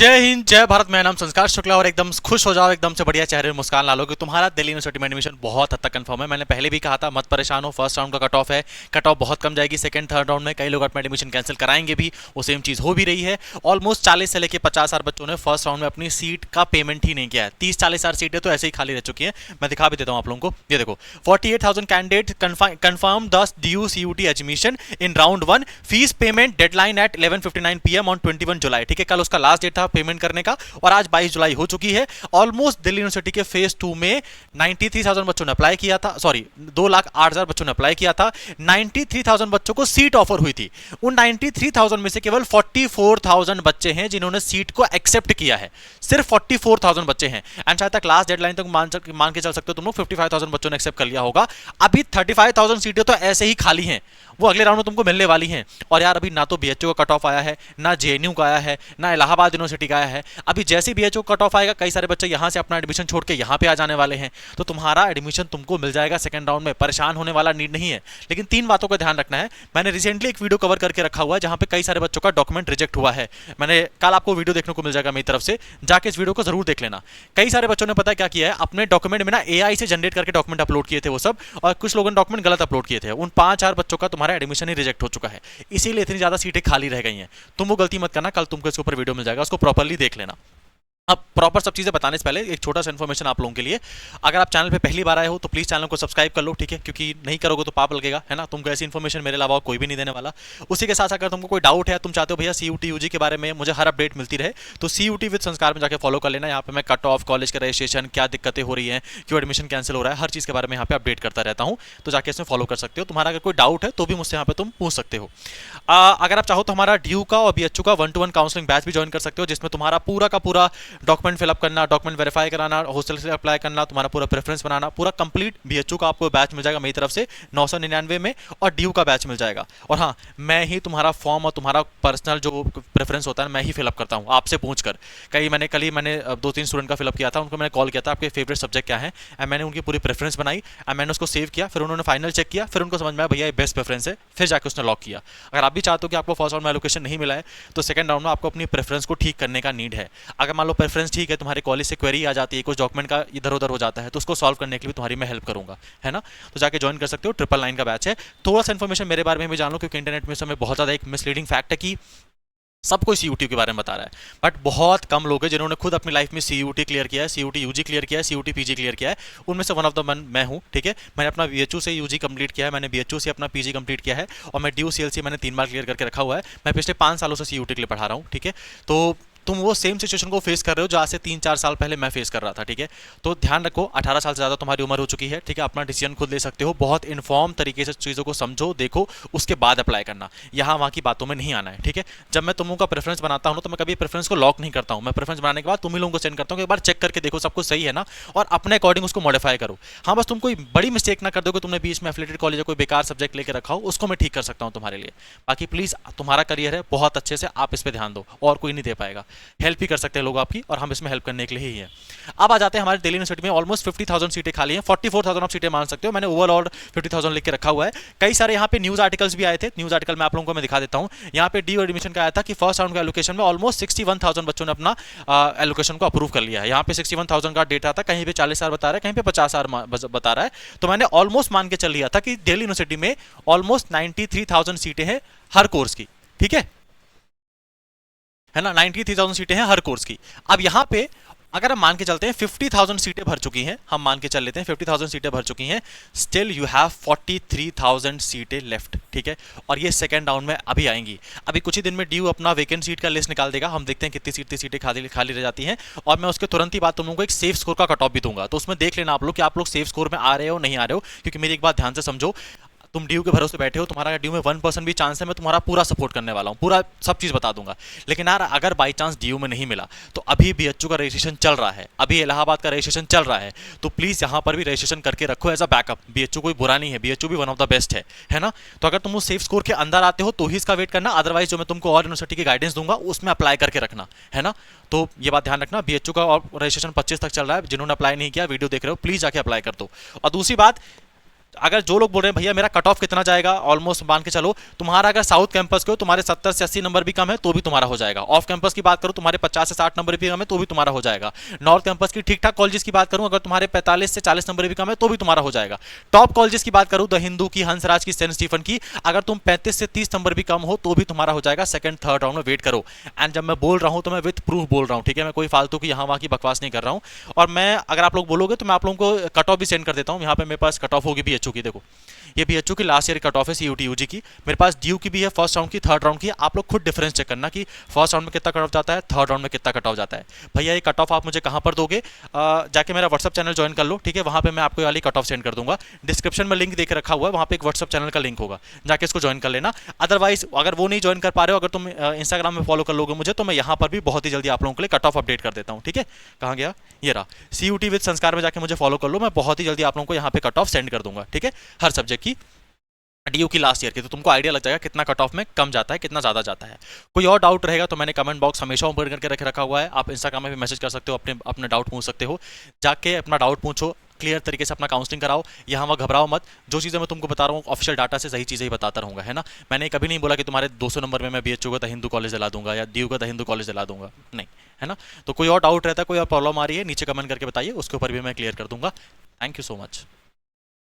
जय हिंद जय भारत। मेरा नाम संस्कार शुक्ला और एकदम खुश हो जाओ, एकदम से बढ़िया चेहरे में मुस्कान ला लो कि तुम्हारा दिल्ली यूनिवर्सिटी में एडमिशन बहुत हद तक कंफर्म है। मैंने पहले भी कहा था मत परेशान हो, फर्स्ट राउंड का कट ऑफ है, कट ऑफ बहुत कम जाएगी। सेकंड थर्ड राउंड में कई लोग अपना एडमिशन कैंसिल कराएंगे भी, वो सेम चीज़ हो भी रही है। ऑलमोस्ट 40 से लेकर 50,000 बच्चों ने फर्स्ट राउंड में अपनी सीट का पेमेंट ही नहीं किया है। 30-40,000 सीटें तो ऐसे ही खाली रह चुकी हैं। मैं दिखा भी देता हूँ आप लोगों को, ये देखो 48,000 candidate confirm the due CUT admission in round 1। Fees payment deadline at 11:59 PM on 21 July. ठीक है, कल उसका लास्ट डेट था पेमेंट करने का और आज 22 जुलाई हो चुकी है। ऑलमोस्ट दिल्ली यूनिवर्सिटी के फेज 2 में 93,000 बच्चों ने अप्लाई किया था, सॉरी 2,08,000 बच्चों ने अप्लाई किया था। 93,000 बच्चों को सीट ऑफर हुई थी। उन 93,000 में से केवल 44,000 बच्चे हैं जिन्होंने सीट को एक्सेप्ट किया है। सिर्फ 44,000 बच्चे हैं। एंड शायद तक लास्ट डेडलाइन तक मान के चल सकते हो तुम लोग 55,000 बच्चों ने एक्सेप्ट कर लिया होगा। अभी 35,000 सीटें तो ऐसे ही खाली हैं, वो अगले राउंड में तुमको मिलने वाली हैं। और यार अभी ना तो BHU का कट ऑफ आया है, ना JNU का आया है, ना इलाहाबाद यूनिवर्सिटी का आया है। अभी जैसे ही BHU कट ऑफ आएगा, कई सारे बच्चे यहां से अपना एडमिशन छोड़ के यहां पे आ जाने वाले हैं, तो तुम्हारा एडमिशन तुमको मिल जाएगा सेकंड राउंड में। परेशान होने वाला नीड नहीं है। लेकिन 3 बातों का ध्यान रखना है। मैंने रिसेंटली एक वीडियो कवर करके रखा हुआ है जहां पे कई सारे बच्चों का डॉक्यूमेंट रिजेक्ट हुआ है। मैंने कल आपको वीडियो देखने को मिल जाएगा मेरी तरफ से, जाके इस वीडियो को जरूर देख लेना। कई सारे बच्चों ने पता क्या किया है, अपने डॉक्यूमेंट में ना AI से जनरेट करके डॉक्यूमेंट अपलोड किए थे वो सब, और कुछ लोगों ने डॉक्यूमेंट गलत अपलोड किए थे। उन 5-4 बच्चों का तुम्हारा एडमिशन ही रिजेक्ट हो चुका है, इसीलिए इतनी ज्यादा सीटें खाली रह गई हैं। तुम वो गलती मत करना, कल तुमको इसके ऊपर वीडियो मिल जाएगा, उसको प्रॉपर्ली देख लेना। अब प्रॉपर सब चीज़ें बताने से पहले एक छोटा सा इन्फॉर्मेशन आप लोगों के लिए। अगर आप चैनल पे पहली बार आए हो तो प्लीज़ चैनल को सब्सक्राइब कर लो, ठीक है, क्योंकि नहीं करोगे तो पाप लगेगा, है ना। तुमको ऐसी इन्फॉर्मेशन मेरे अलावा कोई भी नहीं देने वाला। उसी के साथ अगर तुमको कोई डाउट है, तुम चाहते हो भैया CUT UG के बारे में मुझे हर अपडेट मिलती रहे, तो CUT विद संस्कार में जाकर फॉलो कर लेना। यहाँ पे मैं कट ऑफ, कॉलेज का रजिस्ट्रेशन, क्या दिक्कतें हो रही हैं, क्यों एडमिशन कैंसिल हो रहा है, हर चीज़ के बारे में यहाँ पे अपडेट करता रहता हूँ। तो जाके इसमें फॉलो कर सकते हो। तुम्हारा अगर कोई डाउट है तो भी मुझसे यहाँ पे तुम पूछ सकते हो। अगर आप चाहो तो हमारा ड्यू का और BHU का 1-to-1 काउंसलिंग बैच भी ज्वाइन कर सकते हो, जिसमें तुम्हारा पूरा का पूरा डॉक्यूमेंट फिलअप करना, डॉक्यूमेंट वेरीफाई कराना, हॉस्टल से अप्लाई करना, तुम्हारा पूरा प्रेफरेंस बनाना, पूरा कंप्लीट। BHU का आपको बैच मिल जाएगा मेरी तरफ से 999 में, और ड्यू का बैच मिल जाएगा। और हाँ, मैं ही तुम्हारा फॉर्म और तुम्हारा पर्सनल जो प्रेफरेंस होता है मैं ही फिलअप करता हूँ आपसे पूछकर। कल ही मैंने 2-3 स्टूडेंट का फिलअप किया था, उनको मैंने कॉल किया था आपके फेवरेट सब्जेक्ट क्या है, एंड मैंने उनकी पूरी प्रेफरेंस बनाई, एंड मैंने उसको सेव किया। फिर उन्होंने फाइनल चेक किया, फिर उनको समझ में आया भैया ये बेस्ट प्रेफरेंस है, फिर जाकर उसने लॉक किया। अगर आप भी चाहते हो कि आपको फर्स्ट राउंड में एलोकेशन नहीं मिला है, तो सेकंड राउंड में आपको अपनी प्रेफरेंस को ठीक करने का नीड है। अगर मान लो प्रेफरेंस ठीक है, तुम्हारे कॉलेज से क्वेरी आ जाती है, कुछ डॉक्यूमेंट का इधर उधर हो जाता है, तो उसको सॉल्व करने के लिए तुम्हारी मैं हेल्प करूंगा, है ना। तो जाके ज्वाइन कर सकते हो, 999 का बैच है। थोड़ा सा इन्फॉर्मेशन मेरे बारे में भी जान लो, क्योंकि इंटरनेट में समय बहुत ज़्यादा एक मिसलीडिंग फैक्ट है कि सब कोई CUT के बारे में बता रहा है, बट बहुत कम लोग हैं जिन्होंने खुद अपनी लाइफ में CUT क्लियर किया है, CUT UG क्लियर किया है, CUT PG क्लियर किया है। उनमें से वन ऑफ द मैं हूँ, ठीक है। मैंने अपना BHU से UG कंप्लीट किया है, मैंने BHU से अपना PG कंप्लीट किया है, और मैं ड्यू CLC मैंने 3 बार क्लियर करके रखा हुआ है। मैं पिछले 5 सालों से CUT के लिए पढ़ा रहा हूँ, ठीक है। तो तुम वो सेम सिचुएशन को फेस कर रहे हो जो आज से 3-4 साल पहले मैं फेस कर रहा था, ठीक है। तो ध्यान रखो, 18 साल से ज़्यादा तुम्हारी उम्र हो चुकी है, ठीक है। अपना डिसीजन खुद ले सकते हो, बहुत इन्फॉर्म तरीके से चीज़ों को समझो, देखो, उसके बाद अप्लाई करना। यहाँ वहाँ की बातों में नहीं आना है, ठीक है। जब मैं तुम लोगों का प्रेफरेंस बनाता हूँ तो मैं कभी प्रेफरेंस को लॉक नहीं करता हूँ। मैं प्रेफरेंस बनाने के बाद तुम ही लोगों को सेंड करता हूँ कि एक बार चेक करके देखो सब कुछ सही है ना, और अपने अकॉर्डिंग उसको मॉडिफाई करो। हाँ, बस तुम कोई बड़ी मिस्टेक ना कर दो कि तुमने बीच में एफिलिएटेड कॉलेज या कोई बेकार सब्जेक्ट लेकर रखा हो, उसको मैं ठीक कर सकता हूँ तुम्हारे लिए। बाकी प्लीज़, तुम्हारा करियर है, बहुत अच्छे से आप इस पर ध्यान दो, और कोई नहीं दे पाएगा। हेल्प ही कर सकते हैं लोग आपकी, और हम इसमें हेल्प करने के लिए ही है। अब आ जाते हैं हमारे दिल्ली यूनिवर्सिटी में ऑलमोस्ट 50,000 सीटें खाली हैं। 44,000 आप सीटें मान सकते हो, मैंने ओवरऑल 50,000 लिख के रखा हुआ है। कई सारे यहाँ पे न्यूज आर्टिकल्स भी आए थे। न्यूज आर्टिकल में आप लोगों को मैं दिखा देता हूँ। यहाँ पे ड्यू एडमिशन का आया था कि फर्स्ट राउंड का एलोकेशन में ऑलमोस्ट 61,000 बच्चों ने अपना एलोकेशन को अप्रूव कर लिया है। यहाँ पे 61,000 का डेटा था, कहीं पे 40,000 बता रहा है, कहीं पे 50,000 बता रहा है। तो मैंने ऑलमोस्ट मान के चल लिया था कि दिल्ली यूनिवर्सिटी में ऑलमोस्ट 93,000 सीटें हैं हर कोर्स की, ठीक है ना। 93,000 सीटें हैं हर कोर्स की। अब यहाँ पे अगर हम मान के चलते हैं 50,000 सीटें भर चुकी हैं, हम मान के चल लेते हैं 50,000 सीटें भर चुकी हैं, स्टिल यू हैव 43,000 सीटें लेफ्ट, ठीक है। और ये सेकंड राउंड में अभी आएंगी। अभी कुछ ही दिन में ड्यू अपना वैकेंट सीट का लिस्ट निकाल देगा, हम देखते हैं कितनी सीटें खाली रह जाती हैं। और मैं उसके तुरंत ही बाद तुम लोगों को एक सेफ स्कोर का कट ऑफ भी दूंगा, तो उसमें देख लेना आप लोग कि आप लोग सेफ स्कोर में आ रहे हो नहीं आ रहे हो। क्योंकि मेरी एक बात ध्यान से समझो, तुम ड्यू के भरोसे बैठे हो, तुम्हारा ड्यू में 1% भी चांस है, मैं तुम्हारा पूरा सपोर्ट करने वाला हूँ, पूरा सब चीज़ बता दूंगा। लेकिन यार अगर बाई चांस ड्यू में नहीं मिला, तो अभी BHU का रजिस्ट्रेशन चल रहा है, अभी इलाहाबाद का रजिस्ट्रेशन चल रहा है, तो प्लीज़ यहाँ पर भी रजिस्ट्रेशन करके रखो एज अ बैकअप। BHU कोई बुरा नहीं है, BHU भी वन ऑफ द बेस्ट है ना। तो अगर तुम उस सेफ स्कोर के अंदर आते हो तो ही इसका वेट करना, अदरवाइज जो मैं तुमको और यूनिवर्सिटी की गाइडेंस दूंगा उसमें अप्लाई करके रखना, है ना। तो ये बात ध्यान रखना, BHU का और रजिस्ट्रेशन 25 तक चल रहा है। जिन्होंने अप्लाई नहीं किया, वीडियो देख रहे हो, प्लीज़ जाके अप्लाई कर दो। और दूसरी बात, अगर जो लोग बोल रहे हैं भैया मेरा कट ऑफ कितना जाएगा, ऑलमोस्ट मान के चलो तुम्हारा अगर साउथ कैंपस के हो तुम्हारे 70 से 80 नंबर भी कम है तो भी तुम्हारा हो जाएगा। ऑफ कैंपस की बात करूं तुम्हारे 50 से 60 नंबर भी कम है तो भी तुम्हारा हो जाएगा। नॉर्थ कैंपस की ठीक ठाक कॉलेजेस की बात करूं अगर तुम्हारे 45 से 40 नंबर भी कम है तो भी तुम्हारा हो जाएगा। टॉप कॉलेजेस की बात करूं द हिंदू की, हंसराज की, सेंट स्टीफन की, अगर तुम 35 से 30 नंबर भी कम हो तो भी तुम्हारा हो जाएगा। सेकंड थर्ड राउंड में वेट करो। एंड जब मैं बोल रहा हूं तो मैं विद प्रूफ बोल रहा हूं, ठीक है, मैं कोई फालतू की यहां वहां की बकवास नहीं कर रहा हूं। और मैं अगर आप लोग बोलोगे तो मैं आप लोगों को कट ऑफ भी सेंड कर देता हूं। यहां पे मेरे पास कट ऑफ होगी बीएचयू की, देखो ये बीएचयू की लास्ट ईयर कट ऑफ है सीयूटी यूजी की। मेरे पास ड्यू की भी है, फर्स्ट राउंड की, थर्ड राउंड की। आप लोग खुद डिफरेंस चेक करना कि फर्स्ट राउंड में कितना कट ऑफ जाता है, थर्ड राउंड में कितना कट ऑफ जाता है। भैया ये कट ऑफ आप मुझे कहां पर दोगे, जाके मेरा व्हाट्सअप चैनल ज्वाइन कर लो, ठीक है, वहां पे मैं आपको वाली कट ऑफ सेंड कर दूंगा। डिस्क्रिप्शन में लिंक देकर रखा हुआ है, वहां पे एक व्हाट्सअप चैनल का लिंक होगा, जाके इसको ज्वाइन कर लेना। अदरवाइज अगर वो नहीं ज्वाइन कर पा रहे हो, अगर तुम इंस्टाग्राम में फॉलो कर लोगे मुझे, तो मैं यहां पर भी बहुत ही जल्दी आप लोगों के लिए कट ऑफ अपडेट कर देता हूं, ठीक है। कहां गया, ये रहा, सीयूटी विद संस्कार में जाके मुझे फॉलो कर लो, मैं बहुत ही जल्दी आप लोगों को यहाँ पे कट ऑफ सेंड कर दूंगा, ठीक है, हर सब्जेक्ट की, डीयू की लास्ट ईयर की। तो तुमको आइडिया लग जाएगा कितना कट ऑफ में कम जाता है, कितना ज़्यादा जाता है। कोई और डाउट रहेगा तो मैंने कमेंट बॉक्स हमेशा ओपन करके रखा हुआ है, आप इंस्टाग्राम में भी मैसेज कर सकते हो, अपने डाउट पूछ सकते हो, जाके अपना डाउट पूछो, क्लियर तरीके से अपना काउंसलिंग कराओ, यहाँ वहाँ घबराओ मत। जो चीज़ें मैं तुमको बता रहा हूँ ऑफिशियल डाटा से सही चीज़ें ही बताता रहूँगा, है ना। मैंने कभी नहीं बोला कि तुम्हारे 200 नंबर में मैं बीएचयू का हिंदू कॉलेज दिला दूंगा या डीयू का हिंदू कॉलेज दिला दूंगा, नहीं, है ना। तो कोई और डाउट रहता है, कोई और प्रॉब्लम आ रही है, नीचे कमेंट करके बताइए, उसके ऊपर भी मैं क्लियर कर दूंगा। Thank you so much.